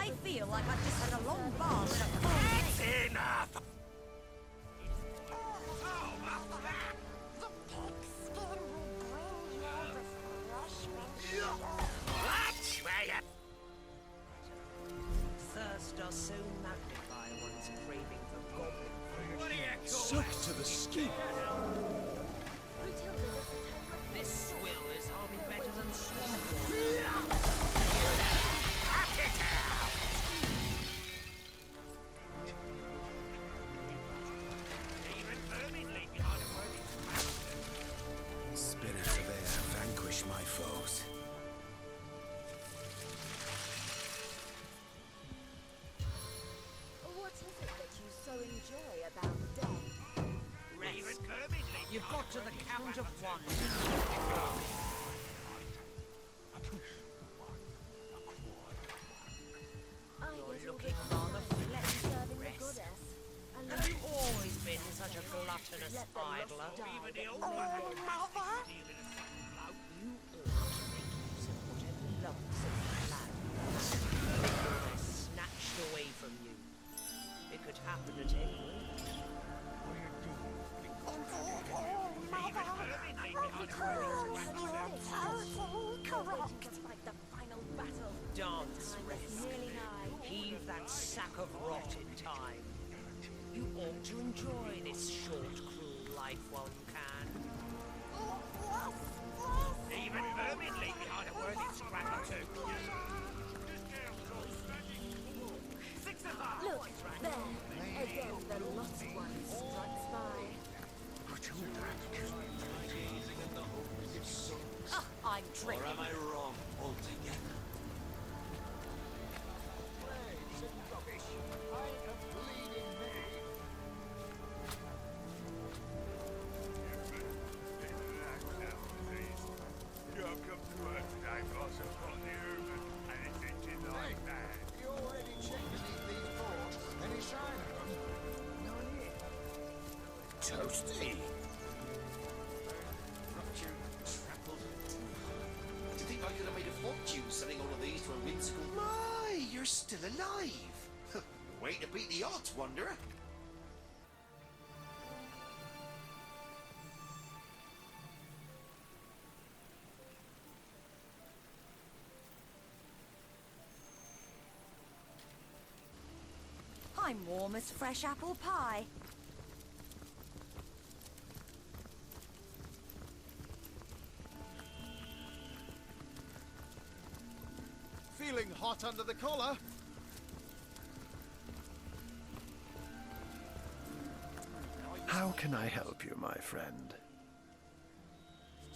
I feel like I've just had a long bath in a cold It's enough! The pigskin will bring you refreshment. Watch where you... thirst does soon magnify one's craving for goblin food. What do you call Soaked to the skin. This swill is hardly better than swamp. Cut it out! Even vermin leave behind a worthy Spirits of air vanquish my foes. What is it that you so enjoy about death? Even vermin leave You've got to the count of one. You're looking rather flexible, Serving the Rest. goddess. Have you always been such a gluttonous idler? even the old Oh, one. mother! You ought to make use of whatever lumps of flat they're snatched away from you. It could happen at any moment. Correct. To fight the final battle. Dance, Time is Rest. nearly nigh. Heave that sack of rot in time. You ought to enjoy this short, cruel life while you can. Even vermin leave behind a worthy scrap or two. Six of us! Look, there. Again, the lost one strikes by. I'm Or drinking. am I wrong altogether? You have come to Earth today, boss, upon the urban, and it's itching like mad. You already checked beneath these boards. Any sign of them? None yet. Toasty. Ruptured, trampled. To think I could have made a fortune selling all of these to a whimsical... My, you're still alive! Way to beat the odds, Wanderer. I'm warm as fresh apple pie. Feeling hot under the collar? How can I help you, my friend?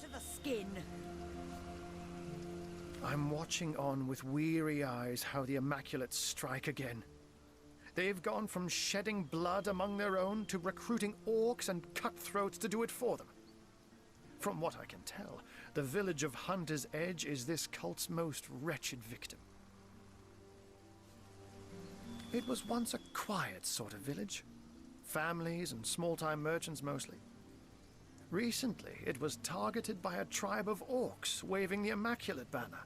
To the skin. I'm watching on with weary eyes how the Immaculates strike again. They've gone from shedding blood among their own to recruiting orcs and cutthroats to do it for them. From what I can tell, the village of Hunter's Edge is this cult's most wretched victim. It was once a quiet sort of village. Families and small-time merchants mostly. Recently, it was targeted by a tribe of orcs waving the Immaculate banner.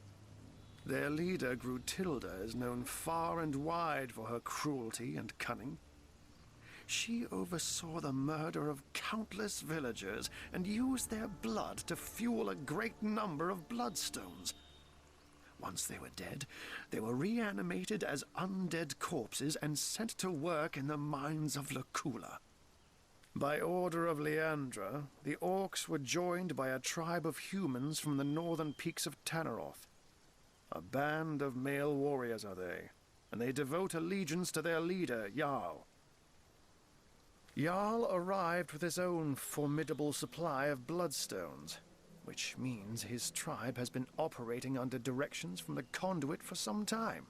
Their leader, Grutilda, is known far and wide for her cruelty and cunning. She oversaw the murder of countless villagers and used their blood to fuel a great number of bloodstones. Once they were dead, they were reanimated as undead corpses and sent to work in the mines of Lacula. By order of Leandra, the orcs were joined by a tribe of humans from the northern peaks of Tanneroth. A band of male warriors are they, and they devote allegiance to their leader, Jarl. Jarl arrived with his own formidable supply of bloodstones, which means his tribe has been operating under directions from the conduit for some time.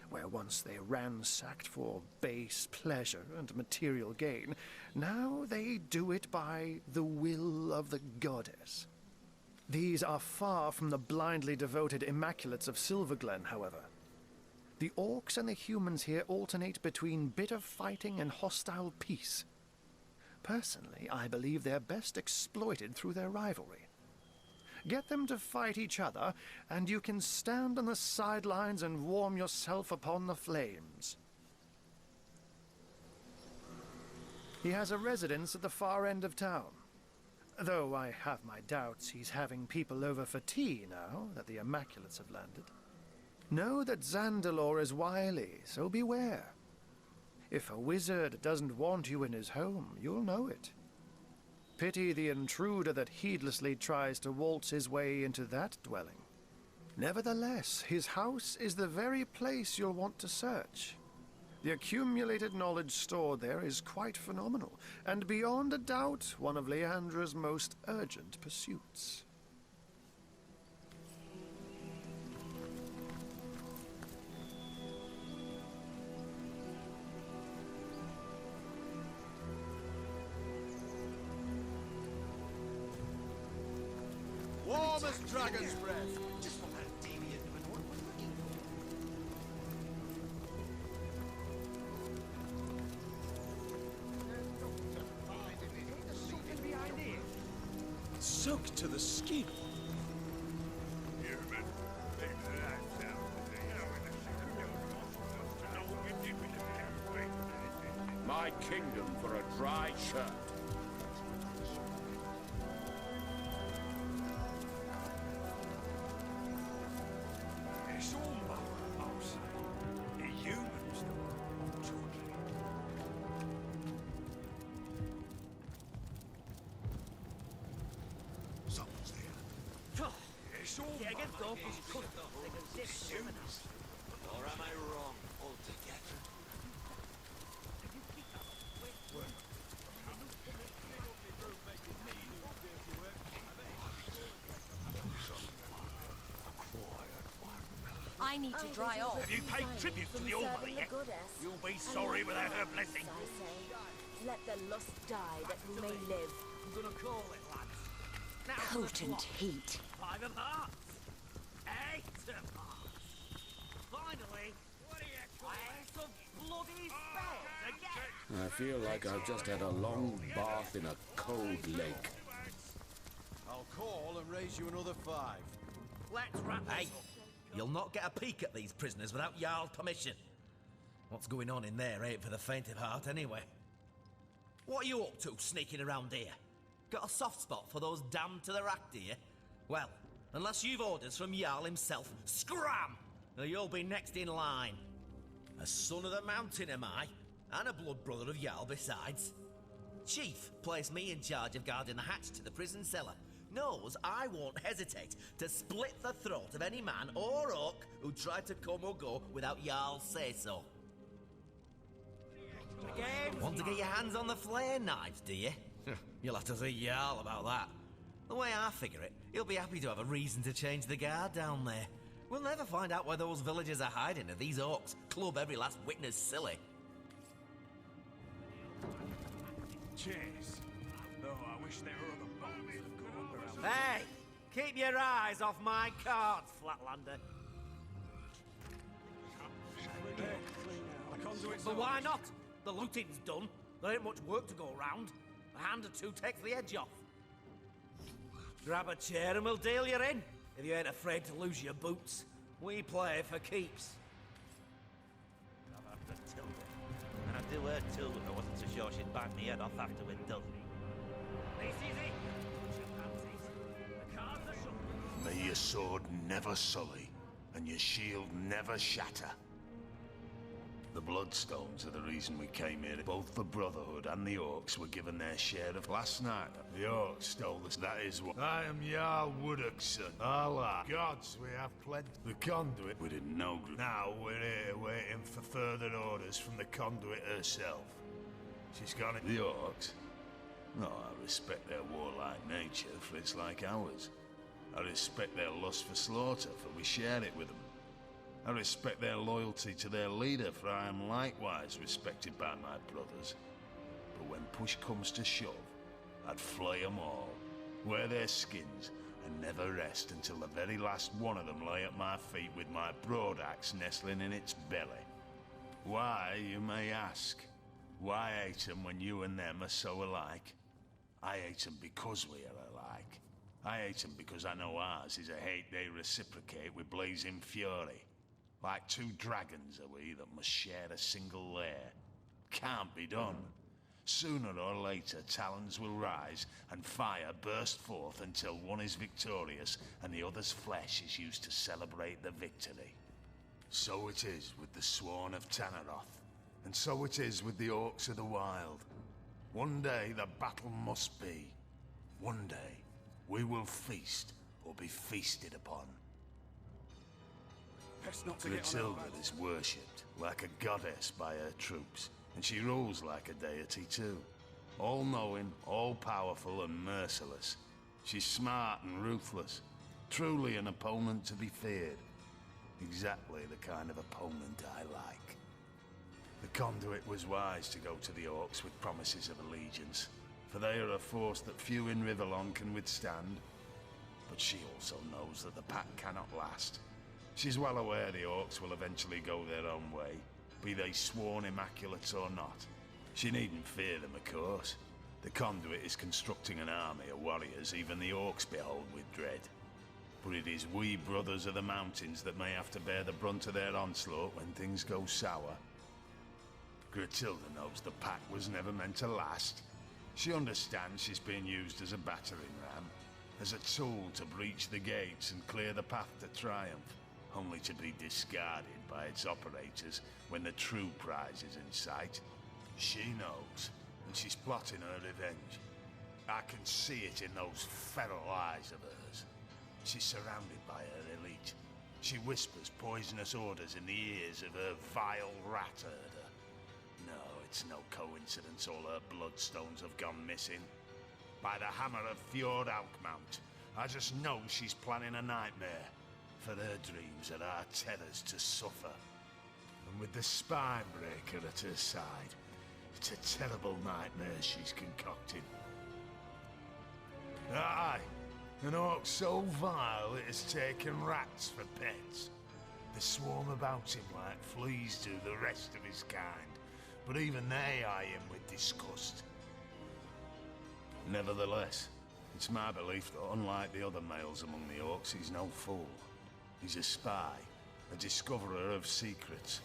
Where once they ransacked for base pleasure and material gain, now they do it by the will of the goddess. These are far from the blindly devoted Immaculates of Silverglen, however. The orcs and the humans here alternate between bitter fighting and hostile peace. Personally, I believe they're best exploited through their rivalry. Get them to fight each other, and you can stand on the sidelines and warm yourself upon the flames. He has a residence at the far end of town. Though I have my doubts he's having people over for tea now that the Immaculates have landed. Know that Zandelor is wily, so beware. If a wizard doesn't want you in his home, you'll know it. Pity the intruder that heedlessly tries to waltz his way into that dwelling. Nevertheless, his house is the very place you'll want to search. The accumulated knowledge stored there is quite phenomenal, and beyond a doubt, one of Leandra's most urgent pursuits. Warm as dragon's breath. Just what that deviant manure was looking for. Soaked to the skin. Human, leave the lads out. You know, in the secret hospitals to know what you did with the new My kingdom for a dry shirt. It's all mower, I'll say. The humans that were talking. Someone's there. It's all mower. Humans. Or am I wrong altogether? I need to dry off. Have you paid tribute to the Almighty yet? You'll be sorry without her blessing. I say, let the lust die that we may live. I'm gonna call it, lads. Now Potent heat. 5 of hearts. 8 of hearts. Finally, what do you call it? Of bloody spells again. I feel like I've just had a long bath in a cold lake. I'll call and raise you another 5. Let's wrap Hey, this up. you'll not get a peek at these prisoners without Jarl's permission. What's going on in there ain't for the faint of heart anyway. What are you up to, sneaking around here? Got a soft spot for those damned to the rack, do you? Well, unless you've orders from Jarl himself, scram! Or you'll be next in line. A son of the mountain am I, and a blood brother of Jarl besides. Chief placed me in charge of guarding the hatch to the prison cellar. Knows I won't hesitate to split the throat of any man or orc who tried to come or go without Jarl's say-so. Again. Want to get your hands on the flare knives, do you? You'll have to see Jarl about that. The way I figure it, he'll be happy to have a reason to change the guard down there. We'll never find out where those villagers are hiding if these orcs club every last witness silly. Cheers. Though I wish there were other bombs that go up around. Hey, keep your eyes off my cards, Flatlander. The conduit's But why not? The looting's done. There ain't much work to go round. A hand or two takes the edge off. Grab a chair and we'll deal you in, if you ain't afraid to lose your boots. We play for keeps. I've had to tilt it. And I'd do her too if I wasn't so sure she'd bite me head off after we'd done. This is it. Put your panties. The cards are shut. May your sword never sully, and your shield never shatter. The Bloodstones are the reason we came here. Both the Brotherhood and the Orcs were given their share of... Last night, the Orcs stole us. That is what... I am Jarl Woodok's son. Allah. Gods, we have plenty. The Conduit, we didn't know. Now we're here waiting for further orders from the Conduit herself. She's gone... The Orcs? No, I respect their warlike nature, for it's like ours. I respect their lust for slaughter, for we share it with them. I respect their loyalty to their leader, for I am likewise respected by my brothers. But when push comes to shove, I'd flay them all, wear their skins, and never rest until the very last one of them lay at my feet with my broadaxe nestling in its belly. Why, you may ask? Why hate them when you and them are so alike? I hate them because we are alike. I hate them because I know ours is a hate they reciprocate with blazing fury. Like two dragons are we that must share a single lair. Can't be done. Sooner or later, talons will rise and fire burst forth until one is victorious and the other's flesh is used to celebrate the victory. So it is with the Sworn of Tanneroth, and so it is with the Orcs of the Wild. One day the battle must be. One day we will feast or be feasted upon. Best not to get on our Grilltilda bad is worshipped like a goddess by her troops, and she rules like a deity too. All-knowing, all-powerful and merciless. She's smart and ruthless. Truly an opponent to be feared. Exactly the kind of opponent I like. The Conduit was wise to go to the Orcs with promises of allegiance, for they are a force that few in Rivellon can withstand. But she also knows that the pact cannot last. She's well aware the Orcs will eventually go their own way, be they sworn immaculates or not. She needn't fear them, of course. The Conduit is constructing an army of warriors even the Orcs behold with dread. But it is we brothers of the mountains that may have to bear the brunt of their onslaught when things go sour. Grilltilda knows the pact was never meant to last. She understands she's being used as a battering ram, as a tool to breach the gates and clear the path to triumph, only to be discarded by its operators when the true prize is in sight. She knows, and she's plotting her revenge. I can see it in those feral eyes of hers. She's surrounded by her elite. She whispers poisonous orders in the ears of her vile rat herder. No, it's no coincidence all her bloodstones have gone missing. By the hammer of Fjord Alkmount, I just know she's planning a nightmare. For her dreams are our tethers to suffer. And with the spine breaker at her side, it's a terrible nightmare she's concocting. Aye, an orc so vile it has taken rats for pets. They swarm about him like fleas do the rest of his kind, but even they eye him with disgust. Nevertheless, it's my belief that unlike the other males among the orcs, he's no fool. He's a spy, a discoverer of secrets.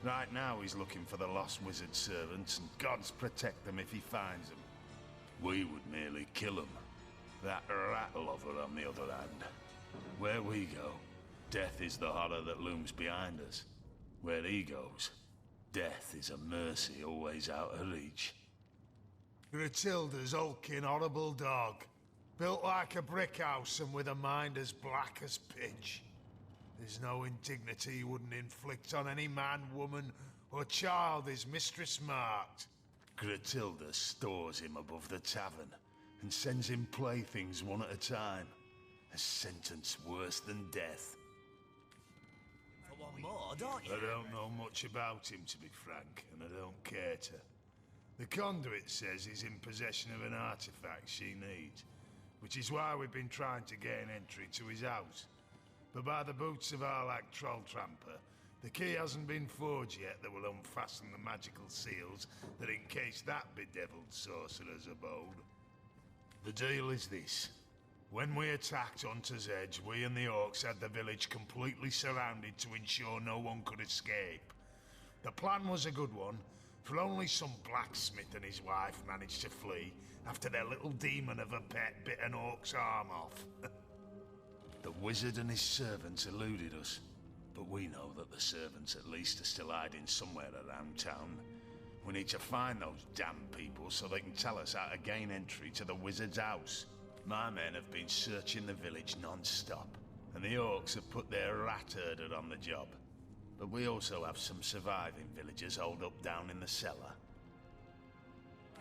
Right now he's looking for the lost wizard servants, and gods protect them if he finds them. We would merely kill him. That rat lover on the other hand. Where we go, death is the horror that looms behind us. Where he goes, death is a mercy always out of reach. Grilltilda's hulking, horrible dog. Built like a brick house and with a mind as black as pitch. There's no indignity he wouldn't inflict on any man, woman, or child his mistress marked. Grilltilda stores him above the tavern and sends him playthings one at a time. A sentence worse than death. For one more, don't you? I don't know much about him, to be frank, and I don't care to. The Conduit says he's in possession of an artifact she needs, which is why we've been trying to gain entry to his house. But by the boots of Arlak Trolltramper, the key hasn't been forged yet that will unfasten the magical seals that encase that bedeviled sorcerer's abode. The deal is this. When we attacked Hunter's Edge, we and the Orcs had the village completely surrounded to ensure no one could escape. The plan was a good one, for only some blacksmith and his wife managed to flee after their little demon of a pet bit an Orc's arm off. The wizard and his servants eluded us, but we know that the servants at least are still hiding somewhere around town. We need to find those damn people so they can tell us how to gain entry to the wizard's house. My men have been searching the village non-stop, and the Orcs have put their rat herder on the job. But we also have some surviving villagers holed up down in the cellar.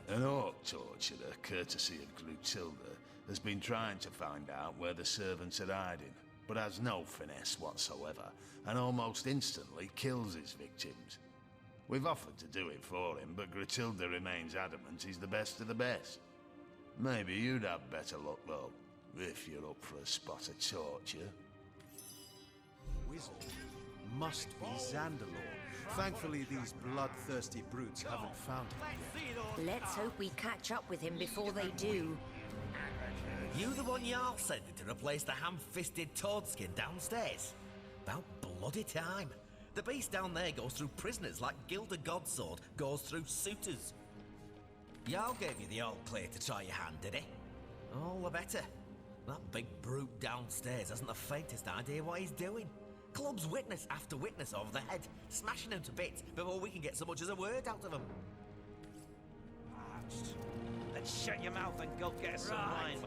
An Orc torturer, courtesy of Grilltilda, has been trying to find out where the servants are hiding, but has no finesse whatsoever, and almost instantly kills his victims. We've offered to do it for him, but Grilltilda remains adamant he's the best of the best. Maybe you'd have better luck, though, if you're up for a spot of torture. Wizard must be Xandalore. Thankfully, these bloodthirsty brutes haven't found him yet. Let's hope we catch up with him before they do. You the one Jarl sending to replace the ham-fisted toadskin downstairs? About bloody time. The beast down there goes through prisoners like Gilda Godsword goes through suitors. Jarl gave you the all clear to try your hand, did he? All the better. That big brute downstairs hasn't the faintest idea what he's doing. Clubs witness after witness over the head, smashing him to bits before we can get so much as a word out of him. Then shut your mouth and go get us some wine.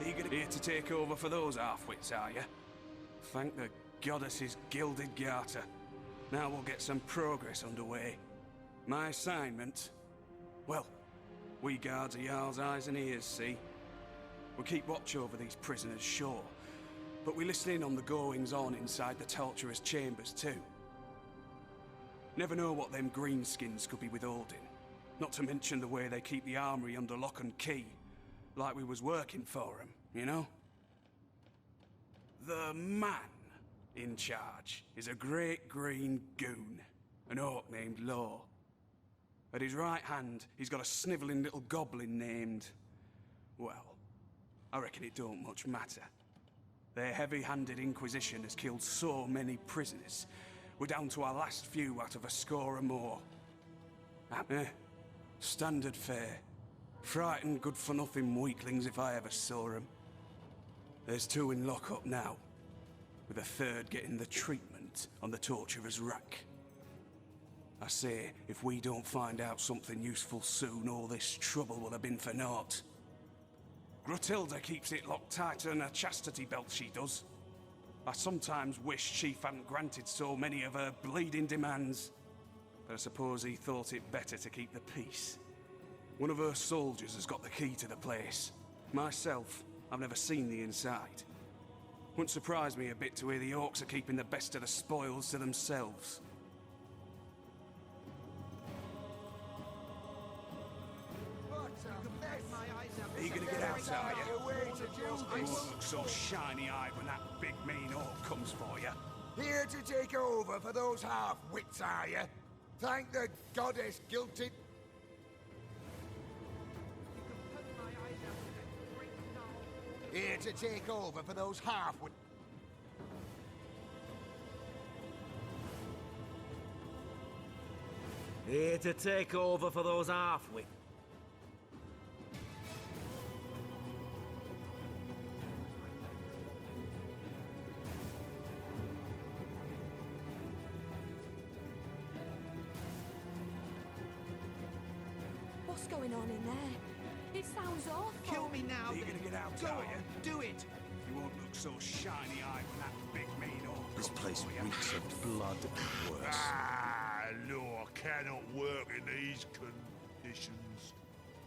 Are you gonna be here to take over for those half-wits, are you? Thank the goddess's gilded garter. Now we'll get some progress underway. My assignment? Well, we guards are Jarl's eyes and ears, see? We keep watch over these prisoners, sure. But we listen in on the goings-on inside the torturer's chambers, too. Never know what them greenskins could be withholding. Not to mention the way they keep the armory under lock and key. Like we was working for them, you know? The man in charge is a great green goon, an orc named Law. At his right hand, he's got a snivelling little goblin named... well, I reckon it don't much matter. Their heavy-handed Inquisition has killed so many prisoners. We're down to our last few out of a score or more. Standard fare. Frightened, good-for-nothing weaklings if I ever saw them. There's 2 in lockup now, with a 3rd getting the treatment on the torturer's rack. I say, if we don't find out something useful soon, all this trouble will have been for naught. Grottilda keeps it locked tighter than a chastity belt, she does. I sometimes wish Chief hadn't granted so many of her bleeding demands. But I suppose he thought it better to keep the peace. One of her soldiers has got the key to the place. Myself, I've never seen the inside. Wouldn't surprise me a bit to hear the orcs are keeping the best of the spoils to themselves. Are you gonna get out, are you? You won't look so shiny-eyed when that big mean orc comes for you. Here to take over for those half-wits, are you? Thank the goddess guilty... Here to take over for those half-wits... Here to take over for those half-wits. What's going on in there? It sounds awful. Kill me now. Are you gonna get out, are you? Do it! You won't look so shiny-eyed when that big mean orc This comes place for you. reeks of blood and worse. Ah, law cannot work in these conditions.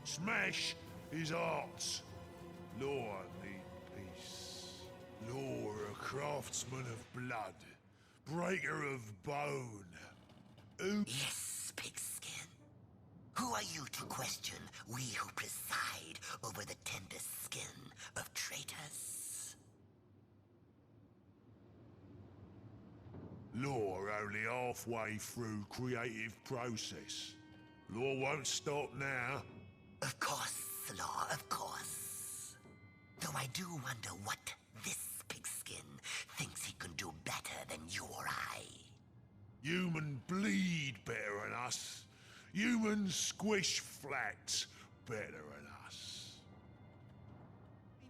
Smash his hearts. Law need peace. Law a craftsman of blood, breaker of bone. Yes, pigskin. Who are you to question we who preside over the tender skin of traitors? Law only halfway through creative process. Law won't stop now. Of course, Law, of course. Though I do wonder what this pigskin thinks he can do better than you or I. Human bleed better than us. Human squish flat better than us.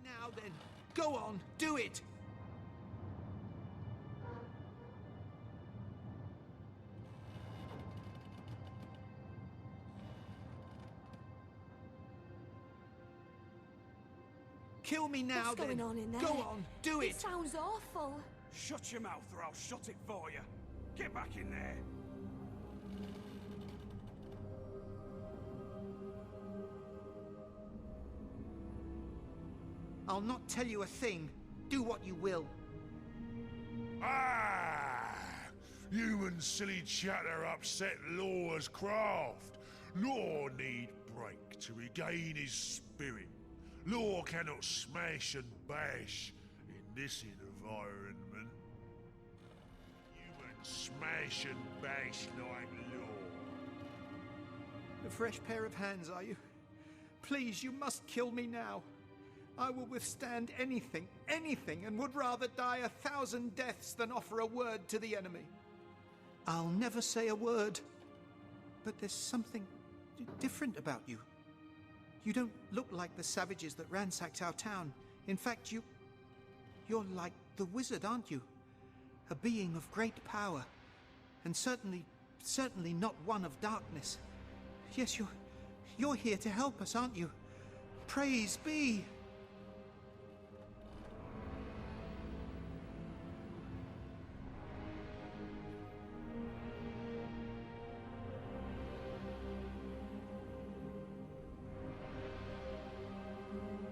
Now then, go on, do it! Kill me now, What's then. going on in there? Go on, do it! It sounds awful. Shut your mouth or I'll shut it for you. Get back in there. I'll not tell you a thing. Do what you will. Ah! Human silly chatter upset Law's craft. Law need break to regain his spirit. Law cannot smash and bash in this environment. Human smash and bash like Law. A fresh pair of hands, are you? Please, you must kill me now. I will withstand anything, anything, and would rather die 1,000 deaths than offer a word to the enemy. I'll never say a word. But there's something different about you. You don't look like the savages that ransacked our town. In fact, you're like the wizard, aren't you? A being of great power. And certainly not one of darkness. Yes, you're here to help us, aren't you? Praise be!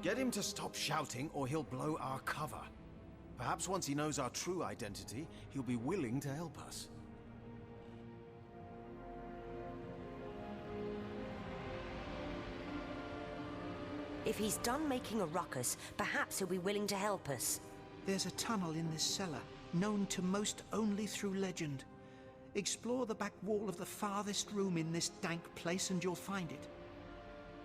Get him to stop shouting or he'll blow our cover. Perhaps once he knows our true identity, he'll be willing to help us. If he's done making a ruckus, perhaps he'll be willing to help us. There's a tunnel in this cellar, known to most only through legend. Explore the back wall of the farthest room in this dank place and you'll find it.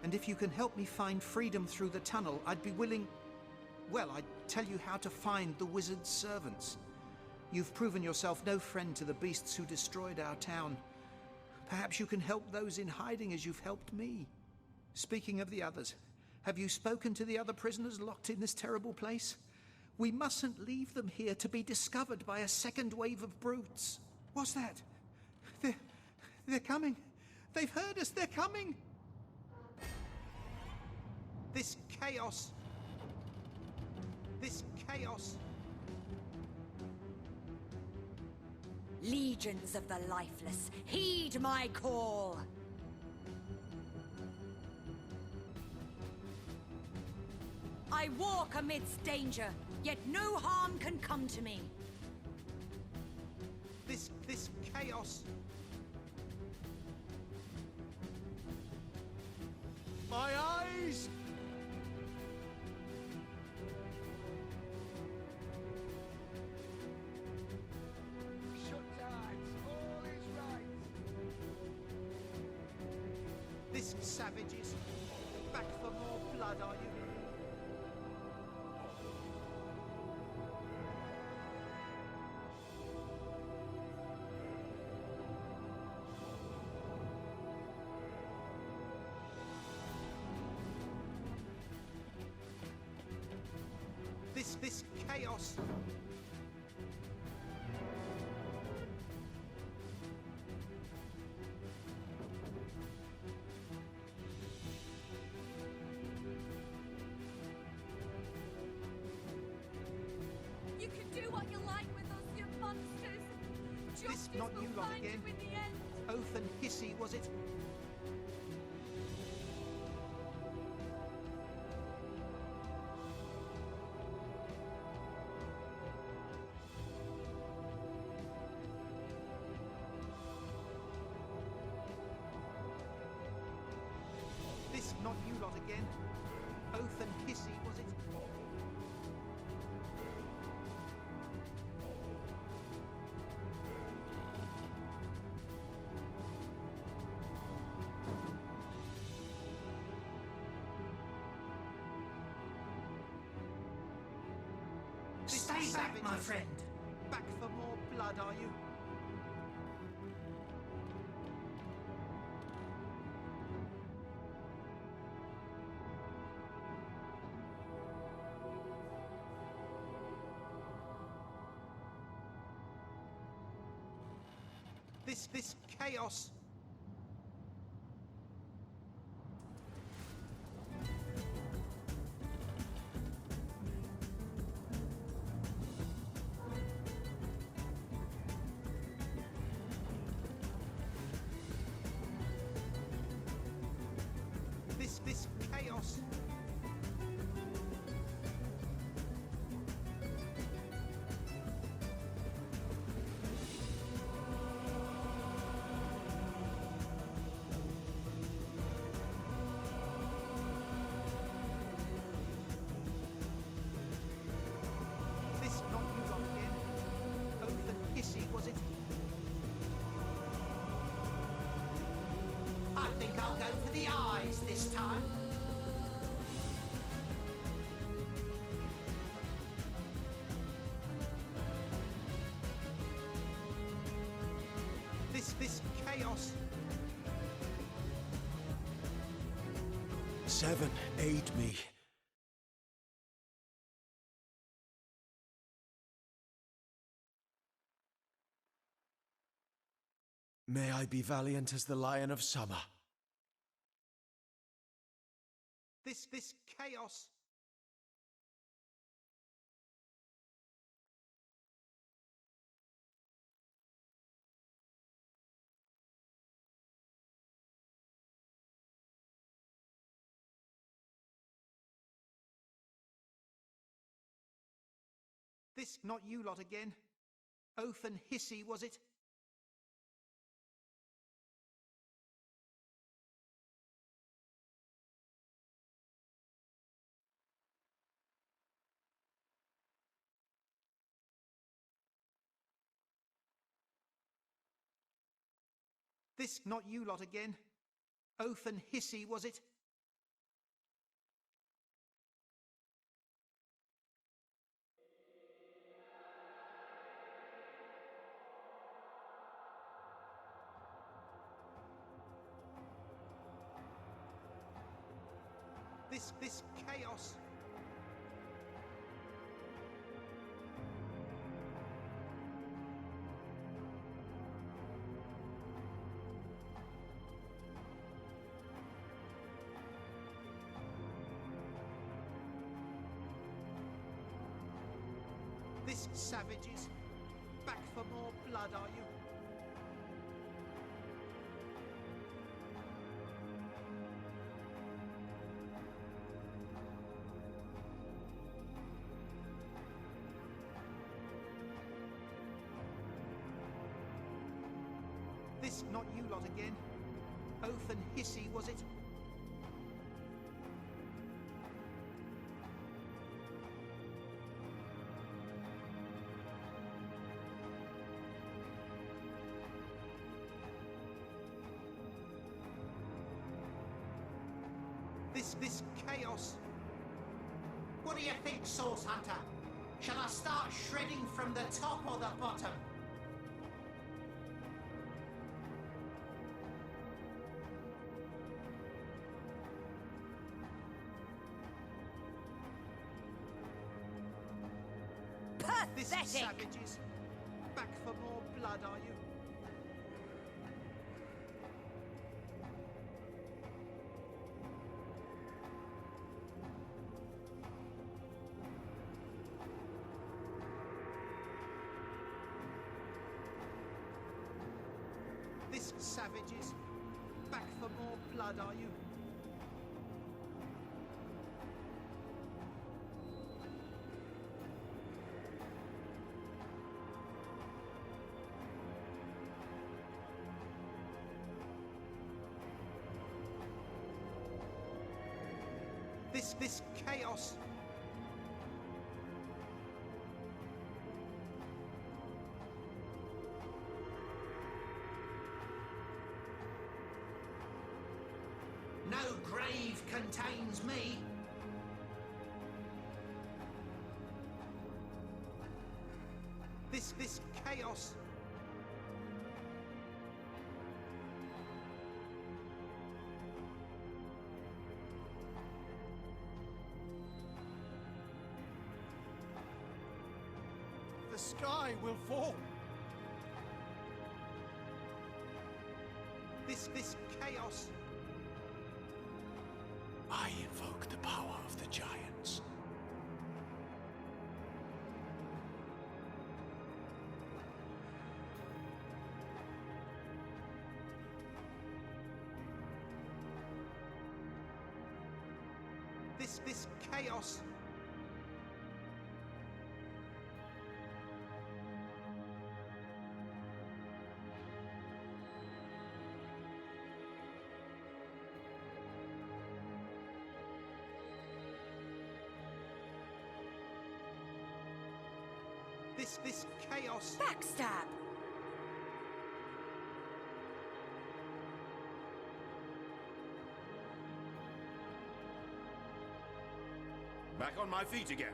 And if you can help me find freedom through the tunnel, I'd be willing... Well, I'd tell you how to find the wizard's servants. You've proven yourself no friend to the beasts who destroyed our town. Perhaps you can help those in hiding as you've helped me. Speaking of the others, have you spoken to the other prisoners locked in this terrible place? We mustn't leave them here to be discovered by a second wave of brutes. What's that? They're coming. They've heard us. They're coming. This chaos. Legions of the lifeless, heed my call! I walk amidst danger, yet no harm can come to me. This chaos. My eyes! This savages. Back for more blood, are you? This chaos. You can do what you like with us, you monsters. Justice Not you will lot find again. you in the end. Oath and hissy, was it? Not you lot again. Oath and hissy, was it? Stay back, my friend. Back for more blood, are you? This chaos. This chaos. Was it? I think I'll go for the eyes this time. This chaos. 7, aid me. May I be valiant as the Lion of Summer. This chaos. This not you lot again. Oath and hissy, was it? This not you lot again. Oath and hissy, was it? This chaos. This savages. Back for more blood, are you? This not you lot again. Oath and hissy, was it? This chaos. What do you think, Source Hunter? Shall I start shredding from the top or the bottom? This savages. Back for more blood, are you? This savages. Back for more blood, are you? This chaos. No grave contains me. This chaos. The sky will fall. This chaos. I invoke the power of the giants. This chaos. This chaos. Backstab! Back on my feet again.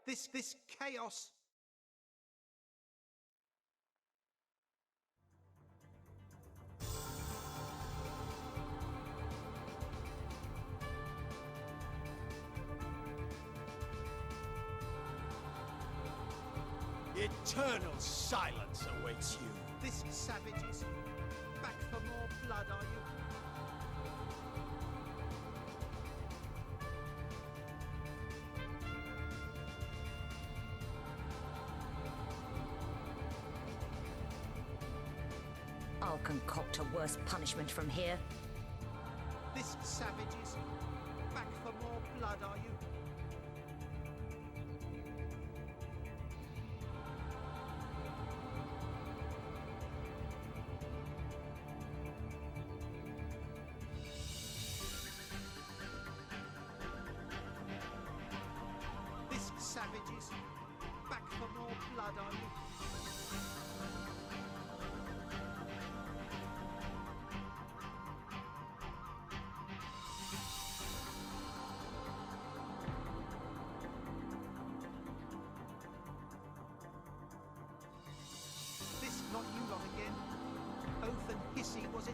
This chaos... Eternal silence awaits you. This savages. Back for more blood, are you? I'll concoct a worse punishment from here. This savages. Back for more blood, are you? This savages. Back for more blood, are you? This not you lot again. Oath and hissy, was it?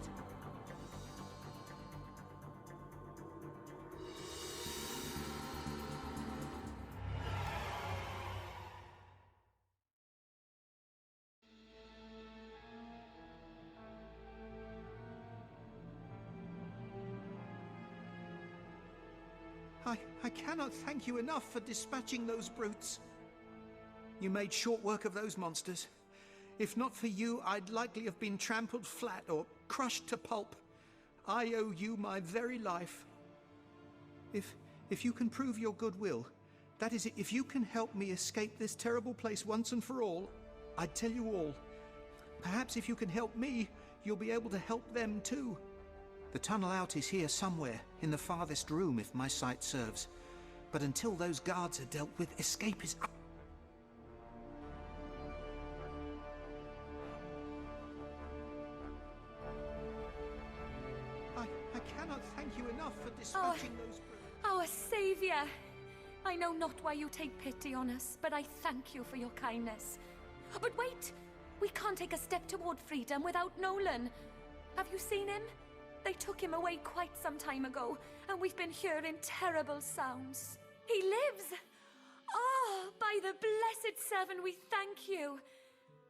I cannot thank you enough for dispatching those brutes. You made short work of those monsters. If not for you, I'd likely have been trampled flat or crushed to pulp. I owe you my very life. If you can prove your goodwill, that is, if you can help me escape this terrible place once and for all, I'd tell you all. Perhaps if you can help me, you'll be able to help them too. The tunnel out is here somewhere, in the farthest room if my sight serves. But until those guards are dealt with, escape is... I cannot thank you enough for dispatching those... Our saviour! I know not why you take pity on us, but I thank you for your kindness. But wait! We can't take a step toward freedom without Nolan. Have you seen him? They took him away quite some time ago, and we've been hearing terrible sounds. He lives! Oh, by the blessed Seven, we thank you!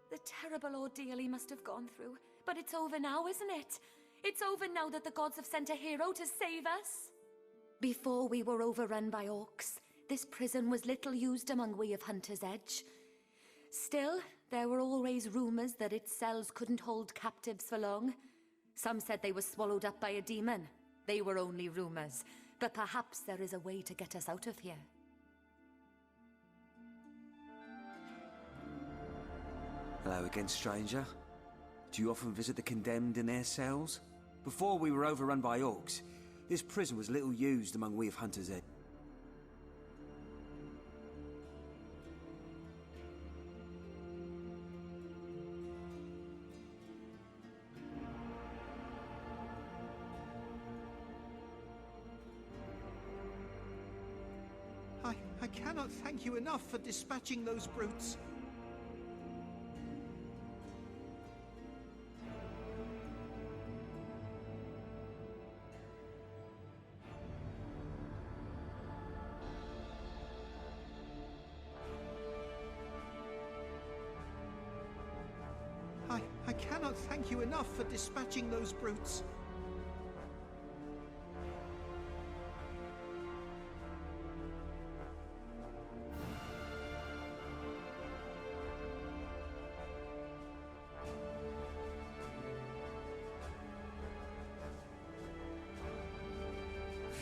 The terrible ordeal he must have gone through, but it's over now, isn't it? It's over now that the gods have sent a hero to save us. Before we were overrun by orcs, this prison was little used among we of Hunter's Edge. Still, there were always rumors that its cells couldn't hold captives for long. Some said they were swallowed up by a demon. They were only rumors, but perhaps there is a way to get us out of here. Hello again, stranger. Do you often visit the condemned in their cells? Before we were overrun by orcs, this prison was little used among we of Hunter's Edge. I cannot thank you enough for dispatching those brutes. I cannot thank you enough for dispatching those brutes.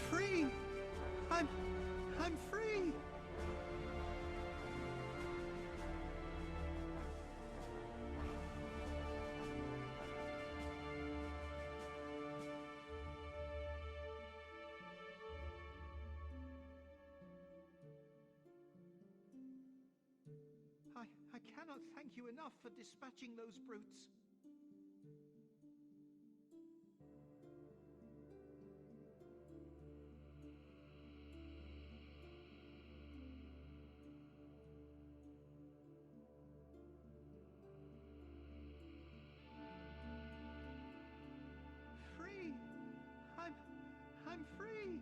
Free! I'm free! I cannot thank you enough for dispatching those brutes. free!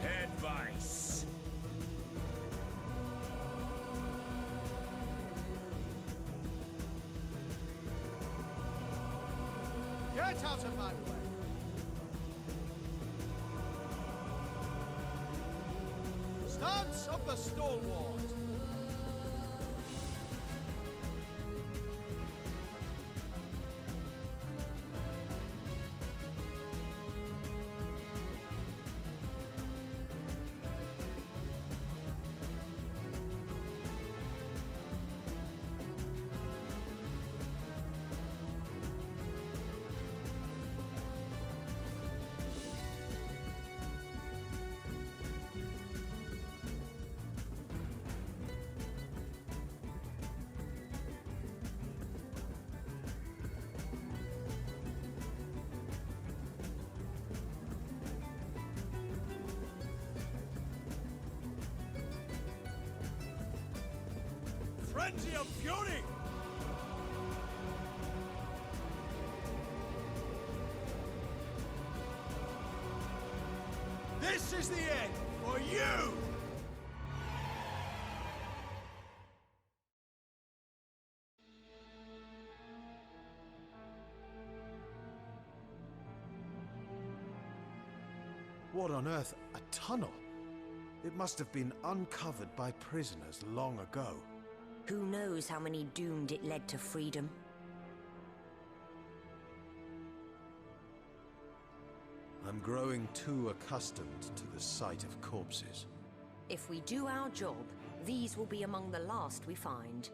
Advice. Get out of my way! Stance of the stalwart! Frenzy of fury! This is the end for you! What on earth? A tunnel? It must have been uncovered by prisoners long ago. Who knows how many doomed it led to freedom? I'm growing too accustomed to the sight of corpses. If we do our job, these will be among the last we find.